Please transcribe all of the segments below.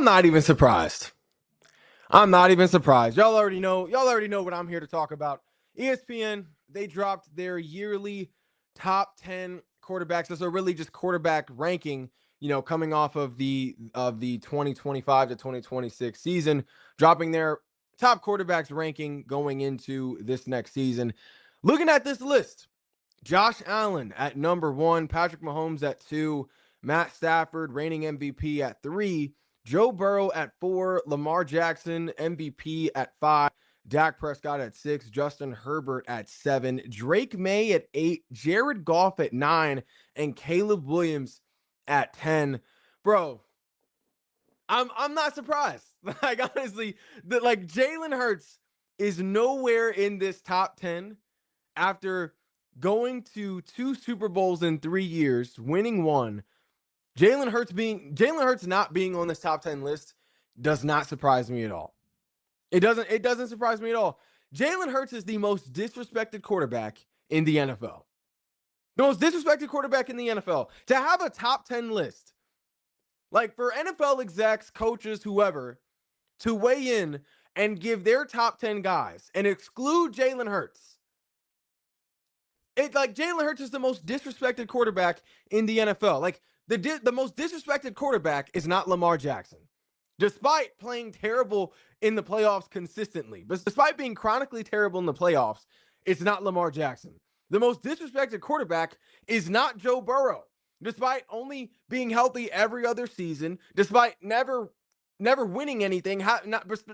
not even surprised. I'm not even surprised. Y'all already know what I'm here to talk about. ESPN, they dropped their yearly top 10 quarterbacks. Those are really just quarterback ranking, coming off of the 2025 to 2026 season, dropping their top quarterbacks ranking going into this next season. Looking at this list, Josh Allen at number 1, Patrick Mahomes at 2, Matt Stafford, reigning MVP, at 3, Joe Burrow at 4, Lamar Jackson, MVP, at 5, Dak Prescott at 6, Justin Herbert at 7, Drake May at 8, Jared Goff at 9, and Caleb Williams at 10. Bro, I'm not surprised. Like, honestly, Jalen Hurts is nowhere in this top 10 after going to 2 Super Bowls in 3 years, winning 1. Jalen Hurts not being on this top 10 list does not surprise me at all. It doesn't surprise me at all. Jalen Hurts is the most disrespected quarterback in the NFL. The most disrespected quarterback in the NFL. To have a top 10 list, like for NFL execs, coaches, whoever, to weigh in and give their top 10 guys and exclude Jalen Hurts. Jalen Hurts is the most disrespected quarterback in the NFL. Like, the most disrespected quarterback is not Lamar Jackson. Despite playing terrible in the playoffs consistently, but despite being chronically terrible in the playoffs, it's not Lamar Jackson. The most disrespected quarterback is not Joe Burrow. Despite only being healthy every other season, despite never winning anything,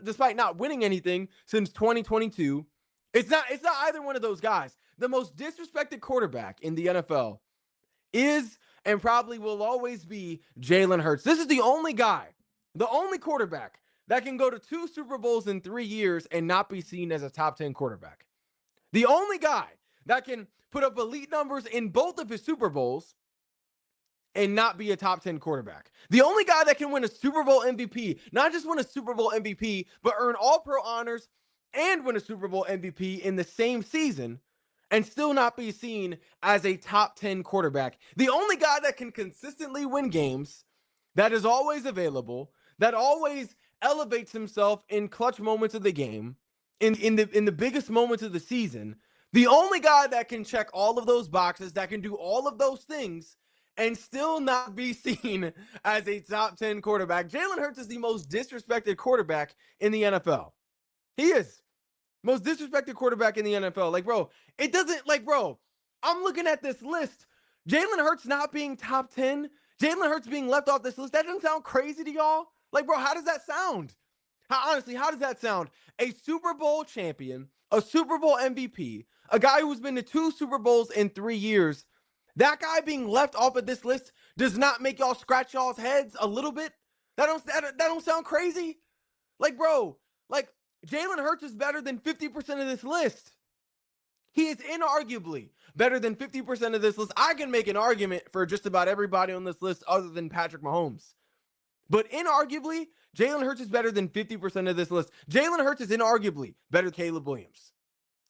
despite not winning anything since 2022, it's not either one of those guys. The most disrespected quarterback in the NFL is and probably will always be Jalen Hurts. This is the only quarterback that can go to 2 Super Bowls in 3 years and not be seen as a top 10 quarterback. The only guy that can put up elite numbers in both of his Super Bowls and not be a top 10 quarterback. The only guy that can win a Super Bowl MVP, not just win a Super Bowl MVP, but earn All-Pro honors and win a Super Bowl MVP in the same season and still not be seen as a top 10 quarterback. The only guy that can consistently win games, that is always available, that always elevates himself in clutch moments of the game, in the biggest moments of the season. The only guy that can check all of those boxes, that can do all of those things, and still not be seen as a top 10 quarterback. Jalen Hurts is the most disrespected quarterback in the NFL. He is. Most disrespected quarterback in the NFL. I'm looking at this list. Jalen Hurts not being top 10, Jalen Hurts being left off this list, that doesn't sound crazy to y'all? How does that sound? How does that sound? A Super Bowl champion, a Super Bowl MVP, a guy who's been to 2 Super Bowls in 3 years, that guy being left off of this list does not make y'all scratch y'all's heads a little bit? That don't sound crazy? Jalen Hurts is better than 50% of this list. He is inarguably better than 50% of this list. I can make an argument for just about everybody on this list other than Patrick Mahomes. But inarguably, Jalen Hurts is better than 50% of this list. Jalen Hurts is inarguably better than Caleb Williams.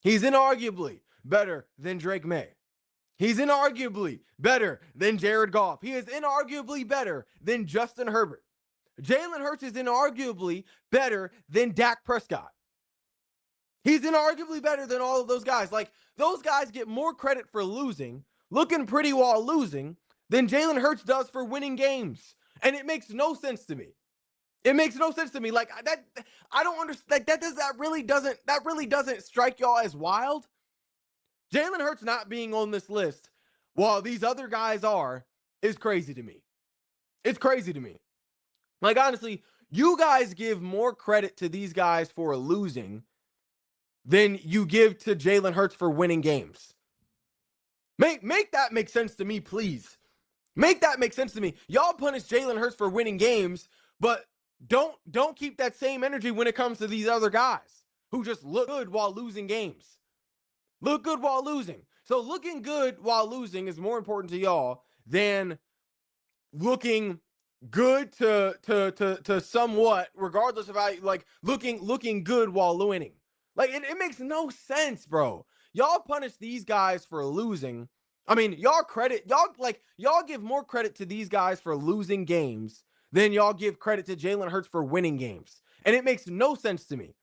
He's inarguably better than Drake May. He's inarguably better than Jared Goff. He is inarguably better than Justin Herbert. Jalen Hurts is inarguably better than Dak Prescott. He's inarguably better than all of those guys. Those guys get more credit for losing, looking pretty while losing, than Jalen Hurts does for winning games. And it makes no sense to me. It makes no sense to me. I don't understand. That really doesn't strike y'all as wild. Jalen Hurts not being on this list while these other guys are is crazy to me. It's crazy to me. Honestly, you guys give more credit to these guys for losing than you give to Jalen Hurts for winning games. Make that make sense to me, please. Make that make sense to me. Y'all punish Jalen Hurts for winning games, but don't keep that same energy when it comes to these other guys who just look good while losing games. Look good while losing. So looking good while losing is more important to y'all than looking good to somewhat, regardless of how, looking good while winning. It makes no sense, bro. Y'all punish these guys for losing. I mean, y'all give more credit to these guys for losing games then y'all give credit to Jalen Hurts for winning games. And it makes no sense to me.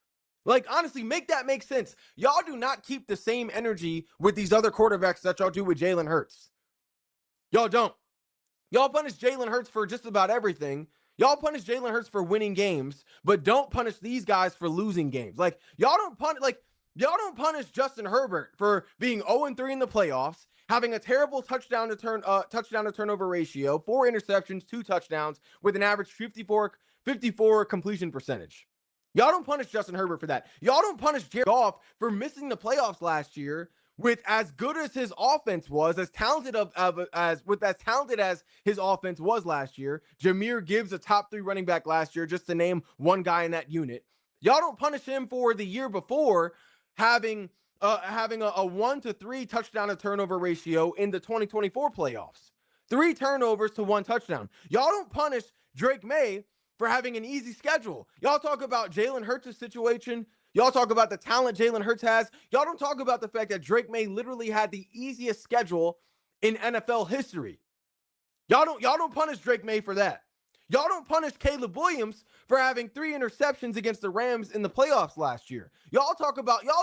Like, honestly, make that make sense. Y'all do not keep the same energy with these other quarterbacks that y'all do with Jalen Hurts. Y'all don't. Y'all punish Jalen Hurts for just about everything. Y'all punish Jalen Hurts for winning games, but don't punish these guys for losing games. Like, y'all don't punish Justin Herbert for being 0-3 in the playoffs, having a terrible touchdown to turnover ratio, 4 interceptions, 2 touchdowns, with an average 54 completion percentage. Y'all don't punish Justin Herbert for that. Y'all don't punish Jared Goff for missing the playoffs last year with as good as his offense was, as talented as his offense was last year. Jahmyr Gibbs, a top 3 running back last year, just to name one guy in that unit. Y'all don't punish him for the year before having a 1-3 touchdown to turnover ratio in the 2024 playoffs. 3 turnovers to 1 touchdown. Y'all don't punish Drake May for having an easy schedule. Y'all talk about Jalen Hurts' situation. Y'all talk about the talent Jalen Hurts has. Y'all don't talk about the fact that Drake May literally had the easiest schedule in NFL history. Y'all don't punish Drake May for that. Y'all don't punish Caleb Williams for having 3 interceptions against the Rams in the playoffs last year. Y'all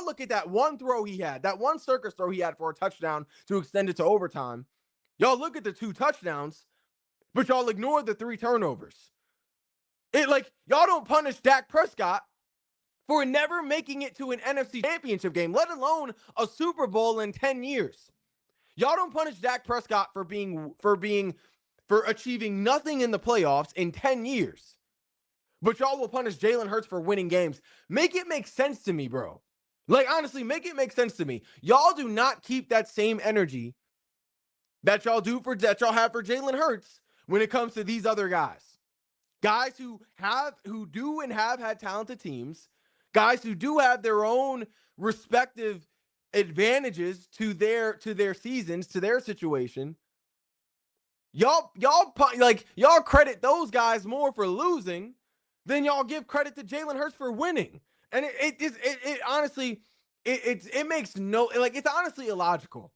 look at that one throw he had, that one circus throw he had for a touchdown to extend it to overtime. Y'all look at the 2 touchdowns, but y'all ignore the 3 turnovers. Y'all don't punish Dak Prescott for never making it to an NFC Championship game, let alone a Super Bowl in 10 years. Y'all don't punish Dak Prescott for achieving nothing in the playoffs in 10 years. But y'all will punish Jalen Hurts for winning games. Make it make sense to me, bro. Like, honestly, make it make sense to me. Y'all do not keep that same energy that y'all have for Jalen Hurts when it comes to these other guys. Guys who do and have had talented teams, guys who do have their own respective advantages to their seasons, to their situation. Y'all credit those guys more for losing than y'all give credit to Jalen Hurts for winning. And it honestly makes no, like, it's honestly illogical.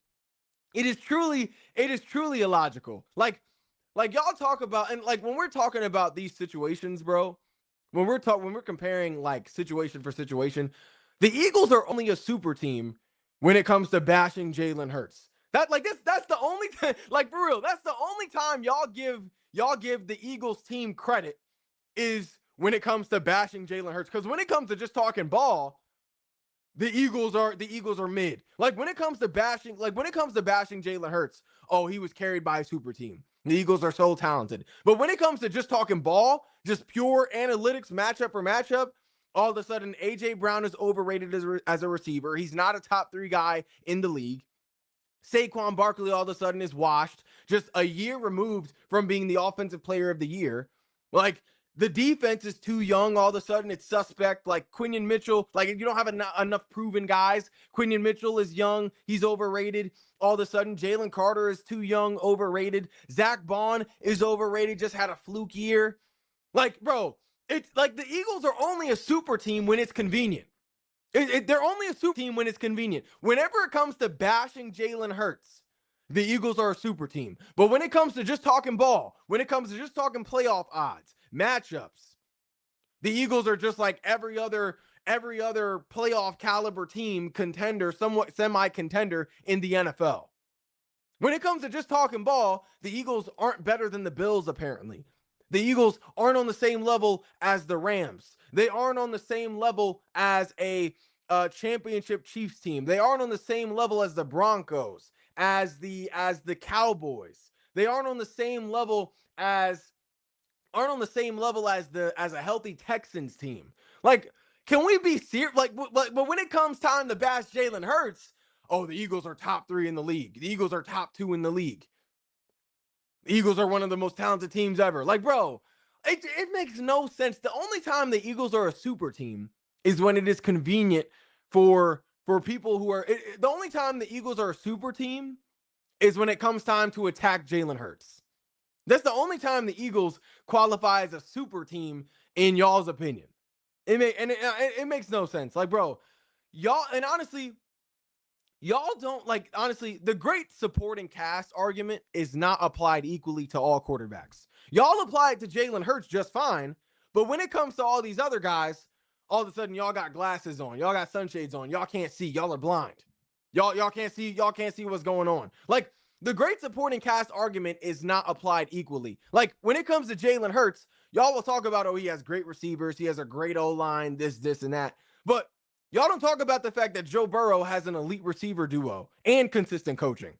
It is truly illogical. Like y'all talk about, and like when we're talking about these situations, bro, when we're comparing like situation for situation, the Eagles are only a super team when it comes to bashing Jalen Hurts. That's the only time, like, for real, that's the only time y'all give the Eagles team credit is when it comes to bashing Jalen Hurts. Because when it comes to just talking ball, the Eagles are mid. Like when it comes to bashing Jalen Hurts, oh, he was carried by a super team. The Eagles are so talented. But when it comes to just talking ball, just pure analytics, matchup for matchup, all of a sudden AJ Brown is overrated as a receiver. He's not a top 3 guy in the league. Saquon Barkley all of a sudden is washed, just a year removed from being the offensive player of the year. Like, the defense is too young. All of a sudden, it's suspect. Like, Quinion Mitchell, like, you don't have enough proven guys. Quinion Mitchell is young. He's overrated. All of a sudden, Jalen Carter is too young, overrated. Zach Bond is overrated, just had a fluke year. Like, bro, it's like the Eagles are only a super team when it's convenient. They're only a super team when it's convenient. Whenever it comes to bashing Jalen Hurts, the Eagles are a super team. But when it comes to just talking ball, when it comes to just talking playoff odds, matchups, the Eagles are just like every other playoff caliber team, contender, somewhat semi-contender in the NFL. When it comes to just talking ball, the Eagles aren't better than the Bills, apparently. The Eagles aren't on the same level as the Rams. They aren't on the same level as a championship Chiefs team. They aren't on the same level as the Broncos, as the Cowboys. They aren't on the same level as a healthy Texans team. Like, can we be serious? But when it comes time to bash Jalen Hurts, oh, the Eagles are top 3 in the league. The Eagles are top 2 in the league. The Eagles are one of the most talented teams ever. Like, bro, it makes no sense. The only time the Eagles are a super team is when it is convenient for people who are. The only time the Eagles are a super team is when it comes time to attack Jalen Hurts. That's the only time the Eagles qualify as a super team in y'all's opinion. It makes no sense. Like, bro, y'all, and honestly, Y'all don't like, honestly, the great supporting cast argument is not applied equally to all quarterbacks. Y'all apply it to Jalen Hurts just fine, but when it comes to all these other guys, all of a sudden y'all got glasses on, y'all got sunshades on, y'all can't see, y'all are blind. Y'all can't see what's going on. Like, the great supporting cast argument is not applied equally. Like, when it comes to Jalen Hurts, y'all will talk about, oh, he has great receivers, he has a great O-line, this, and that. But y'all don't talk about the fact that Joe Burrow has an elite receiver duo and consistent coaching,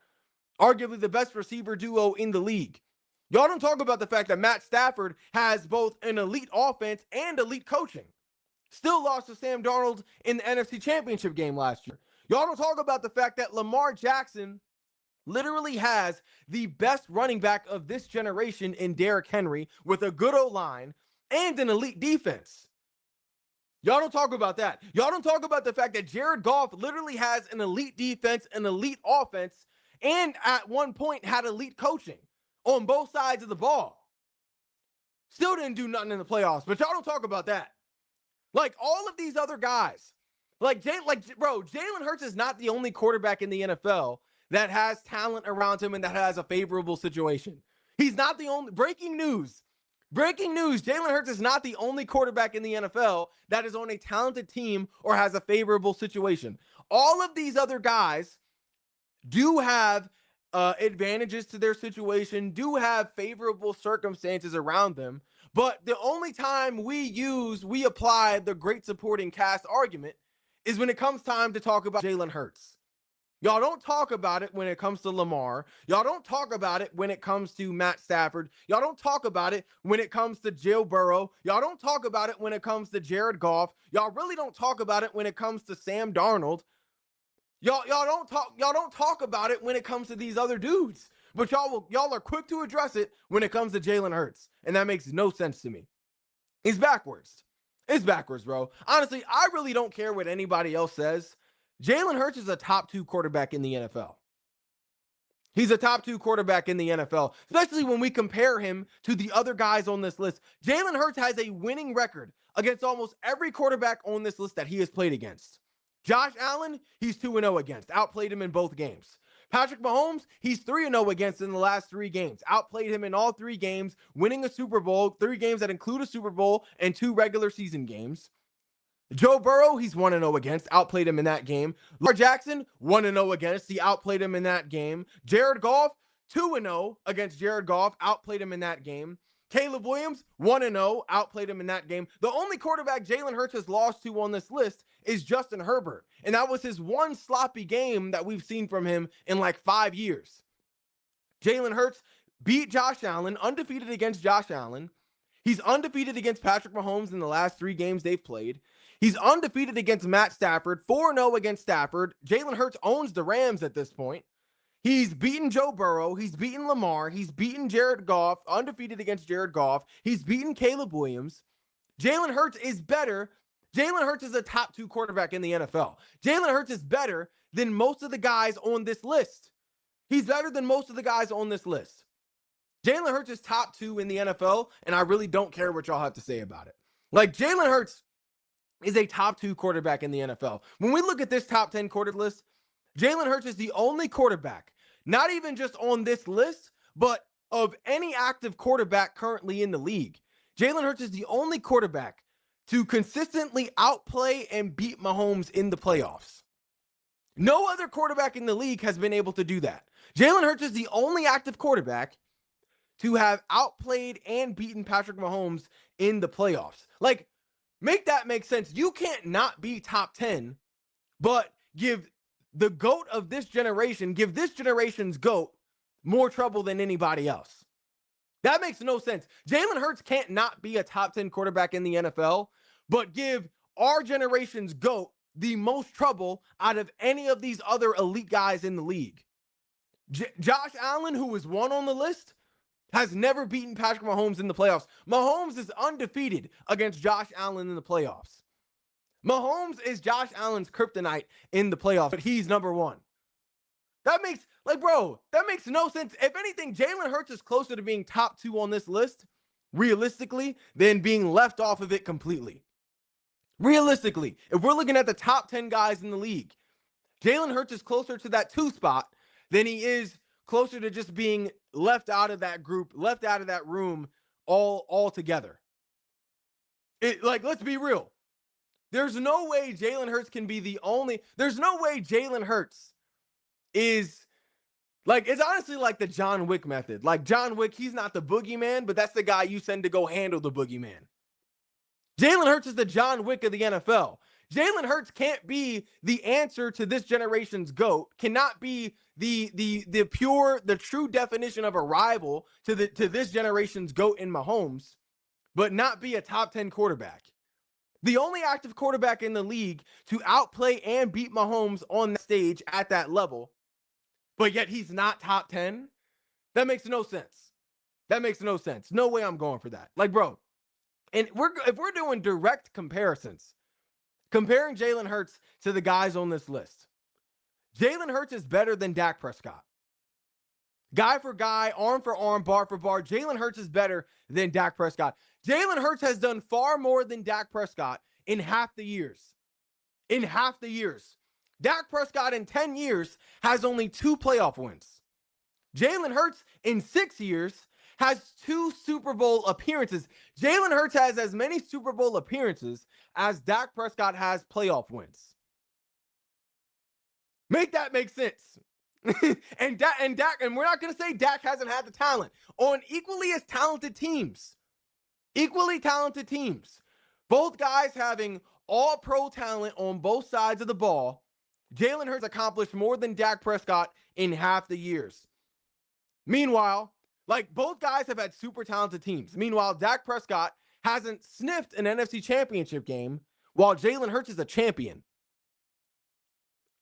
arguably the best receiver duo in the league. Y'all don't talk about the fact that Matt Stafford has both an elite offense and elite coaching. Still lost to Sam Darnold in the NFC Championship game last year. Y'all don't talk about the fact that Lamar Jackson literally has the best running back of this generation in Derrick Henry with a good O-line and an elite defense. Y'all don't talk about that. Y'all don't talk about the fact that Jared Goff literally has an elite defense, an elite offense, and at one point had elite coaching on both sides of the ball. Still didn't do nothing in the playoffs, but y'all don't talk about that. Like, all of these other guys, Jalen Hurts is not the only quarterback in the NFL that has talent around him and that has a favorable situation. He's not the only. Breaking news, Jalen Hurts is not the only quarterback in the NFL that is on a talented team or has a favorable situation. All of these other guys do have advantages to their situation, do have favorable circumstances around them. But the only time we apply the great supporting cast argument is when it comes time to talk about Jalen Hurts. Y'all don't talk about it when it comes to Lamar. Y'all don't talk about it when it comes to Matt Stafford. Y'all don't talk about it when it comes to Joe Burrow. Y'all don't talk about it when it comes to Jared Goff. Y'all really don't talk about it when it comes to Sam Darnold. Y'all don't talk about it when it comes to these other dudes. But y'all are quick to address it when it comes to Jalen Hurts. And that makes no sense to me. It's backwards. It's backwards, bro. Honestly, I really don't care what anybody else says. Jalen Hurts is a top 2 quarterback in the NFL. He's a top 2 quarterback in the NFL, especially when we compare him to the other guys on this list. Jalen Hurts has a winning record against almost every quarterback on this list that he has played against. Josh Allen, he's 2-0 against, outplayed him in both games. Patrick Mahomes, he's 3-0 against in the last 3 games, outplayed him in all 3 games, winning a Super Bowl, 3 games that include a Super Bowl and 2 regular season games. Joe Burrow, he's 1-0 against, outplayed him in that game. Lamar Jackson, 1-0 against, he outplayed him in that game. Jared Goff, 2-0 against Jared Goff, outplayed him in that game. Caleb Williams, 1-0, outplayed him in that game. The only quarterback Jalen Hurts has lost to on this list is Justin Herbert, and that was his one sloppy game that we've seen from him in like 5 years. Jalen Hurts beat Josh Allen, undefeated against Josh Allen. He's undefeated against Patrick Mahomes in the last 3 games they've played. He's undefeated against Matt Stafford, 4-0 against Stafford. Jalen Hurts owns the Rams at this point. He's beaten Joe Burrow. He's beaten Lamar. He's beaten Jared Goff, undefeated against Jared Goff. He's beaten Caleb Williams. Jalen Hurts is better. Jalen Hurts is a top 2 quarterback in the NFL. Jalen Hurts is better than most of the guys on this list. He's better than most of the guys on this list. Jalen Hurts is top 2 in the NFL, and I really don't care what y'all have to say about it. Like, Jalen Hurts is a top 2 quarterback in the NFL. When we look at this top 10 quarterback list, Jalen Hurts is the only quarterback, not even just on this list, but of any active quarterback currently in the league. Jalen Hurts is the only quarterback to consistently outplay and beat Mahomes in the playoffs. No other quarterback in the league has been able to do that. Jalen Hurts is the only active quarterback to have outplayed and beaten Patrick Mahomes in the playoffs. Like, make that make sense. You can't not be top 10, but give the GOAT of this generation, give this generation's GOAT more trouble than anybody else. That makes no sense. Jalen Hurts can't not be a top 10 quarterback in the NFL, but give our generation's GOAT the most trouble out of any of these other elite guys in the league. Josh Allen, who is 1 on the list, has never beaten Patrick Mahomes in the playoffs. Mahomes is undefeated against Josh Allen in the playoffs. Mahomes is Josh Allen's kryptonite in the playoffs, but he's number 1. That makes no sense. If anything, Jalen Hurts is closer to being top 2 on this list, realistically, than being left off of it completely. Realistically, if we're looking at the top 10 guys in the league, Jalen Hurts is closer to that 2 spot than he is closer to just being left out of that group, left out of that room all together. Let's be real. There's no way Jalen Hurts can be the only. There's no way Jalen Hurts is it's honestly like the John Wick method. Like John Wick, he's not the boogeyman, but that's the guy you send to go handle the boogeyman. Jalen Hurts is the John Wick of the NFL. Jalen Hurts can't be the answer to this generation's GOAT, cannot be the true definition of a rival to this generation's GOAT in Mahomes, but not be a top 10 quarterback. The only active quarterback in the league to outplay and beat Mahomes on that stage at that level, but yet he's not top 10? That makes no sense. That makes no sense. No way I'm going for that. Like, bro, and if we're doing direct comparisons, comparing Jalen Hurts to the guys on this list, Jalen Hurts is better than Dak Prescott. Guy for guy, arm for arm, bar for bar, Jalen Hurts is better than Dak Prescott. Jalen Hurts has done far more than Dak Prescott in half the years. In half the years. Dak Prescott in 10 years has only 2 playoff wins. Jalen Hurts in 6 years has 2 Super Bowl appearances. Jalen Hurts has as many Super Bowl appearances as Dak Prescott has playoff wins. Make that make sense. and Dak, and we're not going to say Dak hasn't had the talent on equally as talented teams. Equally talented teams. Both guys having all pro talent on both sides of the ball. Jalen Hurts accomplished more than Dak Prescott in half the years. Meanwhile, both guys have had super talented teams. Meanwhile, Dak Prescott hasn't sniffed an NFC championship game while Jalen Hurts is a champion.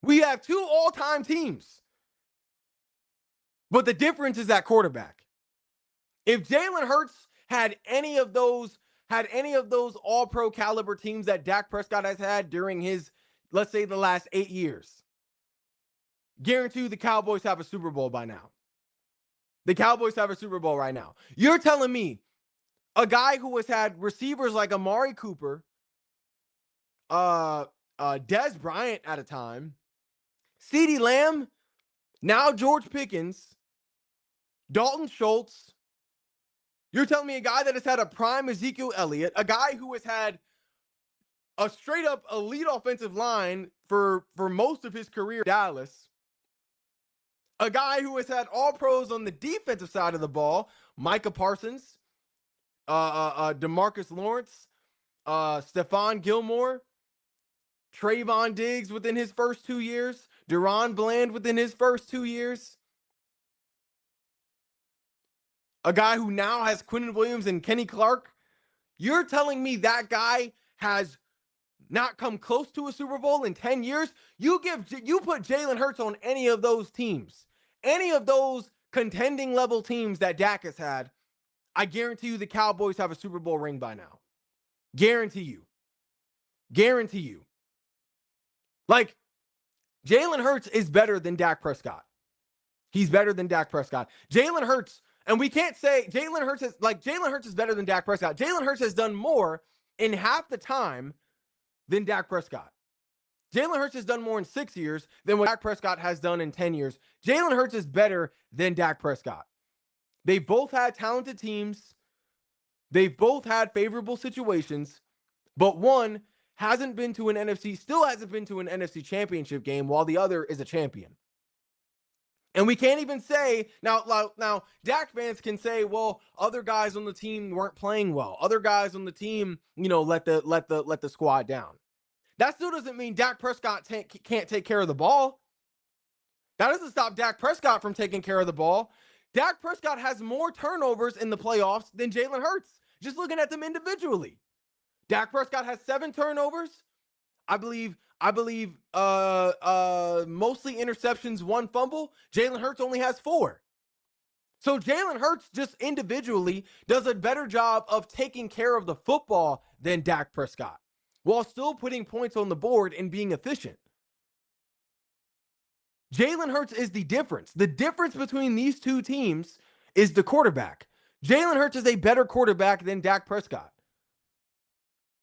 We have 2 all-time teams. But the difference is at quarterback. If Jalen Hurts had any of those all-pro caliber teams that Dak Prescott has had during his, let's say, the last 8 years, guarantee the Cowboys have a Super Bowl by now. The Cowboys have a Super Bowl right now. You're telling me a guy who has had receivers like Amari Cooper, Dez Bryant at a time, CeeDee Lamb, now George Pickens, Dalton Schultz. You're telling me a guy that has had a prime Ezekiel Elliott, a guy who has had a straight up elite offensive line for most of his career in Dallas, a guy who has had all pros on the defensive side of the ball, Micah Parsons, DeMarcus Lawrence, Stephon Gilmore, Trayvon Diggs within his first 2 years, Deron Bland within his first 2 years. A guy who now has Quinnen Williams and Kenny Clark. You're telling me that guy has not come close to a Super Bowl in 10 years? You put Jalen Hurts on any of those teams, any of those contending level teams that Dak has had, I guarantee you the Cowboys have a Super Bowl ring by now. Guarantee you. Guarantee you. Jalen Hurts is better than Dak Prescott. He's better than Dak Prescott. Jalen Hurts, and we can't say Jalen Hurts is better than Dak Prescott. Jalen Hurts has done more in half the time than Dak Prescott. Jalen Hurts has done more in 6 years than what Dak Prescott has done in 10 years. Jalen Hurts is better than Dak Prescott. They've both had talented teams. They've both had favorable situations, but one still hasn't been to an NFC championship game while the other is a champion. And we can't even say, now Dak fans can say, well, other guys on the team weren't playing well. Other guys on the team, let the squad down. That still doesn't mean Dak Prescott can't take care of the ball. That doesn't stop Dak Prescott from taking care of the ball. Dak Prescott has more turnovers in the playoffs than Jalen Hurts, just looking at them individually. Dak Prescott has 7 turnovers. I believe mostly interceptions, 1 fumble. Jalen Hurts only has 4. So Jalen Hurts just individually does a better job of taking care of the football than Dak Prescott, while still putting points on the board and being efficient. Jalen Hurts is the difference. The difference between these two teams is the quarterback. Jalen Hurts is a better quarterback than Dak Prescott.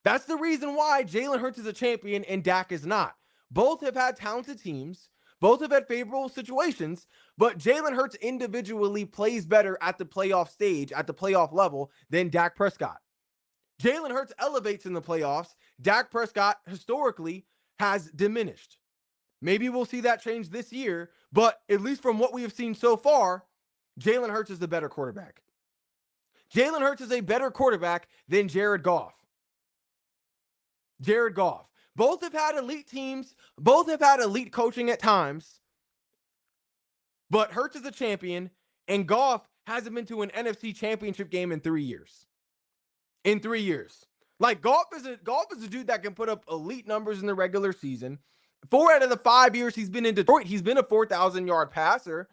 That's the reason why Jalen Hurts is a champion and Dak is not. Both have had talented teams. Both have had favorable situations, but Jalen Hurts individually plays better at the playoff stage, at the playoff level, than Dak Prescott. Jalen Hurts elevates in the playoffs. Dak Prescott historically has diminished. Maybe we'll see that change this year, but at least from what we have seen so far, Jalen Hurts is the better quarterback. Jalen Hurts is a better quarterback than Jared Goff. Jared Goff. Both have had elite teams. Both have had elite coaching at times. But Hurts is a champion, and Goff hasn't been to an NFC championship game in 3 years. In 3 years. Like, Goff is a dude that can put up elite numbers in the regular season. 4 out of the 5 years he's been in Detroit, he's been a 4,000-yard passer.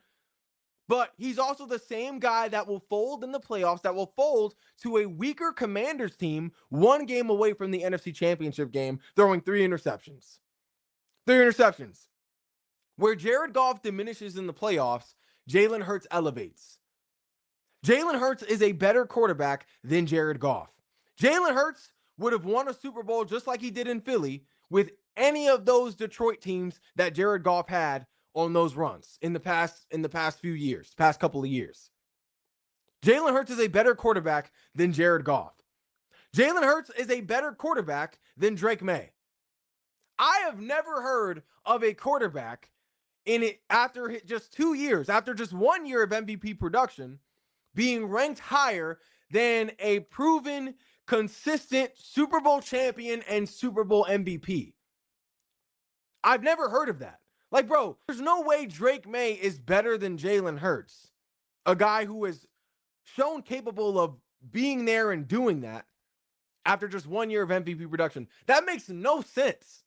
But he's also the same guy that will fold in the playoffs, that will fold to a weaker Commanders team 1 game away from the NFC Championship game, throwing 3 interceptions. 3 interceptions. Where Jared Goff diminishes in the playoffs, Jalen Hurts elevates. Jalen Hurts is a better quarterback than Jared Goff. Jalen Hurts would have won a Super Bowl just like he did in Philly with any of those Detroit teams that Jared Goff had on those runs in the past few years, past couple of years. Jalen Hurts is a better quarterback than Jared Goff. Jalen Hurts is a better quarterback than Drake May. I have never heard of a quarterback after just 2 years, after just 1 year of MVP production, being ranked higher than a proven, consistent Super Bowl champion and Super Bowl MVP. I've never heard of that. Like, bro, there's no way Drake May is better than Jalen Hurts, a guy who is shown capable of being there and doing that after just 1 year of MVP production. That makes no sense.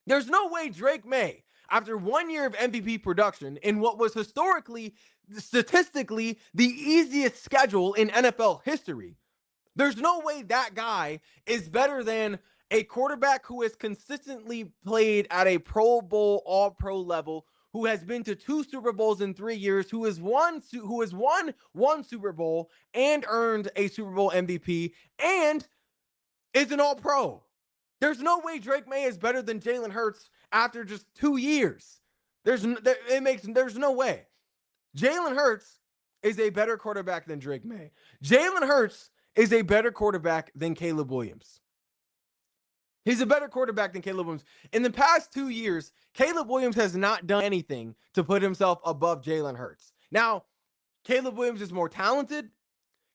There's no way Drake May, after 1 year of MVP production in what was historically, statistically, the easiest schedule in NFL history, there's no way that guy is better than a quarterback who has consistently played at a Pro Bowl, All-Pro level, who has been to 2 Super Bowls in 3 years, who has won one Super Bowl and earned a Super Bowl MVP, and is an All-Pro. There's no way Drake May is better than Jalen Hurts after just 2 years. There's no way. Jalen Hurts is a better quarterback than Drake May. Jalen Hurts is a better quarterback than Caleb Williams. He's a better quarterback than Caleb Williams. In the past 2 years, Caleb Williams has not done anything to put himself above Jalen Hurts. Now, Caleb Williams is more talented.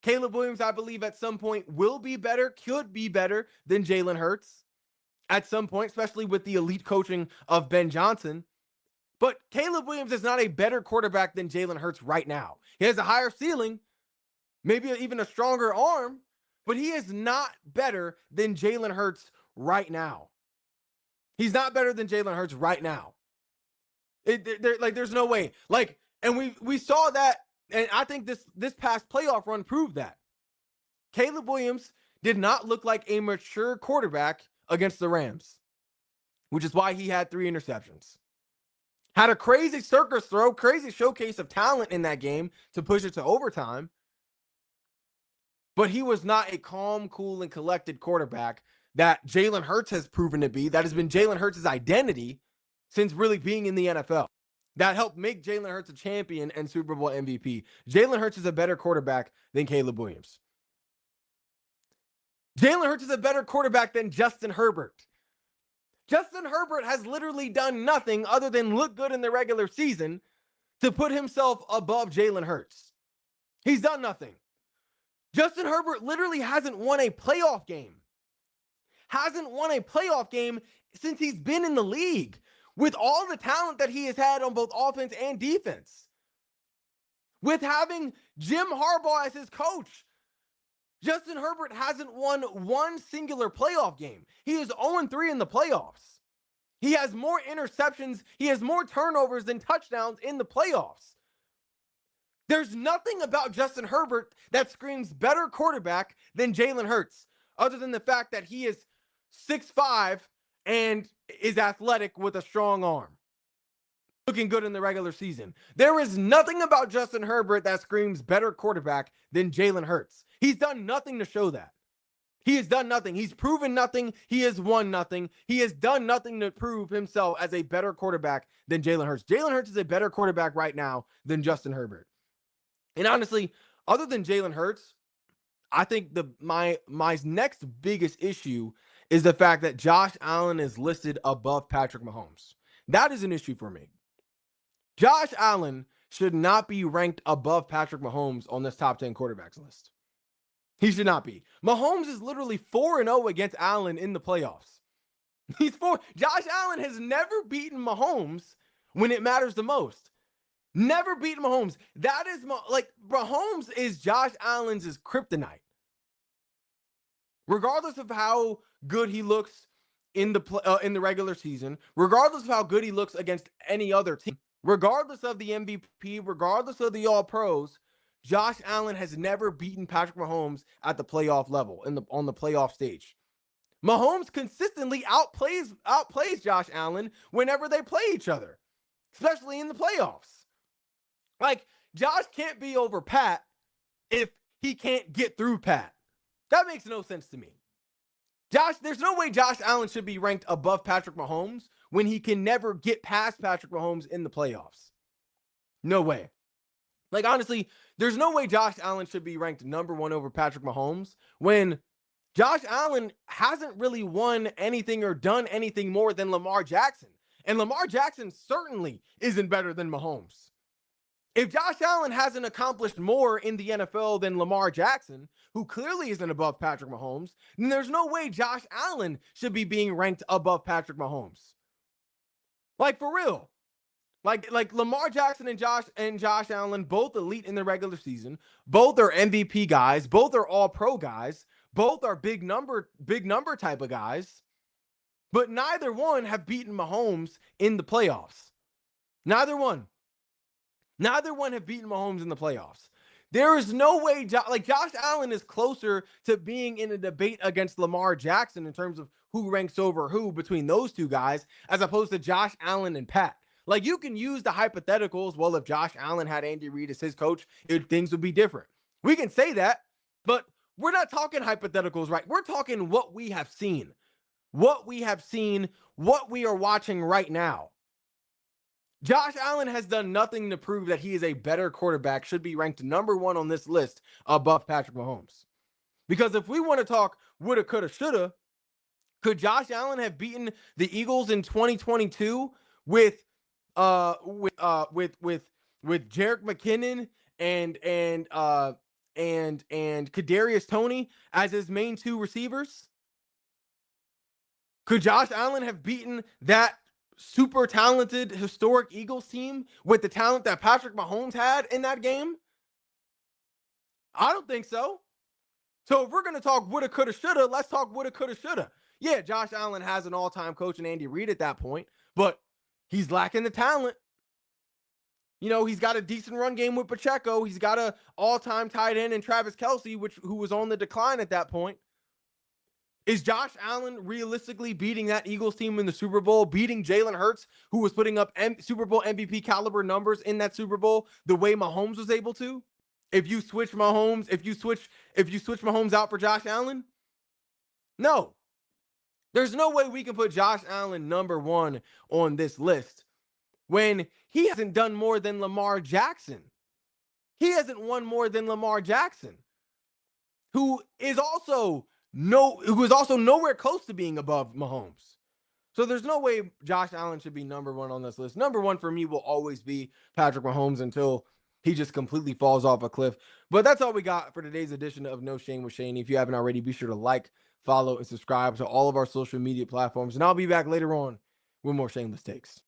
Caleb Williams, I believe, at some point will be better, could be better than Jalen Hurts at some point, especially with the elite coaching of Ben Johnson. But Caleb Williams is not a better quarterback than Jalen Hurts right now. He has a higher ceiling, maybe even a stronger arm, but he is not better than Jalen Hurts right now. He's not better than Jalen Hurts right now. There's no way. And we saw that, and I think this past playoff run proved that. Caleb Williams did not look like a mature quarterback against the Rams, which is why he had 3 interceptions. Had a crazy circus throw, crazy showcase of talent in that game to push it to overtime. But he was not a calm, cool, and collected quarterback that Jalen Hurts has proven to be. That has been Jalen Hurts' identity since really being in the NFL. That helped make Jalen Hurts a champion and Super Bowl MVP. Jalen Hurts is a better quarterback than Caleb Williams. Jalen Hurts is a better quarterback than Justin Herbert. Justin Herbert has literally done nothing other than look good in the regular season to put himself above Jalen Hurts. He's done nothing. Justin Herbert literally hasn't won a playoff game. Hasn't won a playoff game since he's been in the league with all the talent that he has had on both offense and defense. With having Jim Harbaugh as his coach, Justin Herbert hasn't won one singular playoff game. He is 0-3 in the playoffs. He has more interceptions. He has more turnovers than touchdowns in the playoffs. There's nothing about Justin Herbert that screams better quarterback than Jalen Hurts, other than the fact that he is 6'5" and is athletic with a strong arm, looking good in the regular season. There is nothing about Justin Herbert that screams better quarterback than Jalen Hurts. He's done nothing to show that. He has done nothing. He's proven nothing. He has won nothing. He has done nothing to prove himself as a better quarterback than Jalen Hurts. Jalen Hurts is a better quarterback right now than Justin Herbert. And honestly, other than Jalen Hurts, I think my next biggest issue is the fact that Josh Allen is listed above Patrick Mahomes. That is an issue for me. Josh Allen should not be ranked above Patrick Mahomes on this top 10 quarterbacks list. He should not be. Mahomes is literally 4-0 against Allen in the playoffs. Josh Allen has never beaten Mahomes when it matters the most. Never beaten Mahomes. That is Mahomes is Josh Allen's kryptonite. Regardless of how good he looks in the regular season, regardless of how good he looks against any other team, regardless of the MVP, regardless of the All-Pros, Josh Allen has never beaten Patrick Mahomes at the playoff level on the playoff stage. Mahomes consistently outplays Josh Allen whenever they play each other, especially in the playoffs. Like, Josh can't be over Pat if he can't get through Pat. That makes no sense to me. There's no way Josh Allen should be ranked above Patrick Mahomes when he can never get past Patrick Mahomes in the playoffs. No way. Like, honestly, there's no way Josh Allen should be ranked number one over Patrick Mahomes when Josh Allen hasn't really won anything or done anything more than Lamar Jackson. And Lamar Jackson certainly isn't better than Mahomes. If Josh Allen hasn't accomplished more in the NFL than Lamar Jackson, who clearly isn't above Patrick Mahomes, then there's no way Josh Allen should be being ranked above Patrick Mahomes. Like, for real. Like Lamar Jackson and Josh Allen, both elite in the regular season, both are MVP guys, both are all-pro guys, both are big number type of guys, but neither one have beaten Mahomes in the playoffs. Neither one have beaten Mahomes in the playoffs. There is no way Josh Allen is closer to being in a debate against Lamar Jackson in terms of who ranks over who between those two guys, as opposed to Josh Allen and Pat. Like, you can use the hypotheticals. Well, if Josh Allen had Andy Reid as his coach, things would be different. We can say that, but we're not talking hypotheticals, right? We're talking what we have seen. What we are watching right now. Josh Allen has done nothing to prove that he is a better quarterback, should be ranked number one on this list above Patrick Mahomes. Because if we want to talk woulda, coulda, shoulda, could Josh Allen have beaten the Eagles in 2022 with Jerick McKinnon and Kadarius Toney as his main two receivers? Could Josh Allen have beaten that super talented historic Eagles team with the talent that Patrick Mahomes had in that game? I don't think so. So if we're going to talk woulda, coulda, shoulda, let's talk woulda, coulda, shoulda. Yeah, Josh Allen has an all-time coach in Andy Reid at that point, but he's lacking the talent. You know, he's got a decent run game with Pacheco. He's got an all-time tight end in Travis Kelce, who was on the decline at that point. Is Josh Allen realistically beating that Eagles team in the Super Bowl, beating Jalen Hurts, who was putting up Super Bowl MVP caliber numbers in that Super Bowl the way Mahomes was able to? If you switch Mahomes out for Josh Allen? No. There's no way we can put Josh Allen number one on this list when he hasn't done more than Lamar Jackson. He hasn't won more than Lamar Jackson, who is also nowhere close to being above Mahomes. So there's no way Josh Allen should be number one on this list. Number one for me will always be Patrick Mahomes until he just completely falls off a cliff. But that's all we got for today's edition of No Shame with Shane. If you haven't already, be sure to like, follow, and subscribe to all of our social media platforms. And I'll be back later on with more shameless takes.